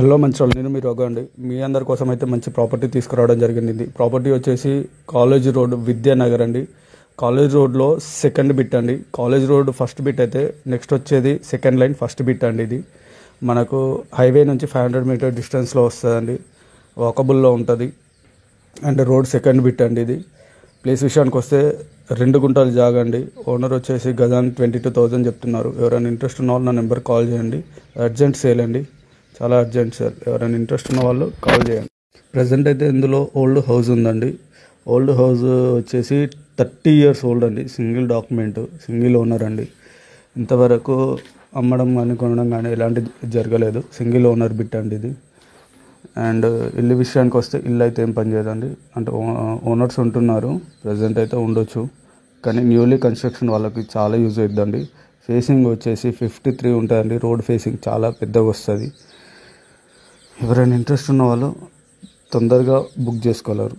Hello Mancherial, నేను మీరు రఘు అండి. మీ అందరి కోసం అయితే మంచి ప్రాపర్టీ తీసుకురావడం జరిగింది. ప్రాపర్టీ వచ్చేసి కాలేజ్ రోడ్ విద్యానగర్ అండి. కాలేజ్ రోడ్లో సెకండ్ బిట్ అండి. కాలేజ్ రోడ్ ఫస్ట్ బిట్ అయితే నెక్స్ట్ వచ్చేది సెకండ్ లైన్ ఫస్ట్ బిట్ అండి. ఇది మనకు హైవే నుంచి 500 మీటర్ డిస్టెన్స్లో వస్తుందండి. వాకబుల్లో ఉంటుంది అండ్ రోడ్ సెకండ్ బిట్ అండి. ఇది ప్లేస్ విషయానికి వస్తే 2 గుంటలు జాగా అండి. ఓనర్ వచ్చేసి గజాన్ 22,000 చెప్తున్నారు. ఎవరైనా ఇంట్రెస్ట్ ఉన్న వాళ్ళు నా నెంబర్ కాల్ చేయండి. అర్జెంట్ సేల్ అండి, చాలా అర్జెంట్ సార్. ఎవరైనా ఇంట్రెస్ట్ ఉన్న వాళ్ళు కాల్ చేయండి. ప్రజెంట్ అయితే ఇందులో ఓల్డ్ హౌస్ ఉందండి. ఓల్డ్ హౌస్ వచ్చేసి 30 years ఓల్డ్ అండి. సింగిల్ డాక్యుమెంట్, సింగిల్ ఓనర్ అండి. ఇంతవరకు అమ్మడం కానీ కొనడం కానీ ఎలాంటి జరగలేదు. సింగిల్ ఓనర్ బిట్ అండి ఇది. అండ్ ఇల్లు విషయానికి వస్తే ఇల్లు అయితే ఏం పని చేయదండి. అంటే ఓనర్స్ ఉంటున్నారు, ప్రజెంట్ అయితే ఉండొచ్చు, కానీ న్యూలీ కన్స్ట్రక్షన్ వాళ్ళకి చాలా యూజ్ అవుతుందండి. ఫేసింగ్ వచ్చేసి 53 ఉంటుందండి. రోడ్ ఫేసింగ్ చాలా పెద్దగా వస్తుంది. ఎవరైనా ఇంట్రెస్ట్ ఉన్న వాళ్ళు తొందరగా బుక్ చేసుకోగలరు.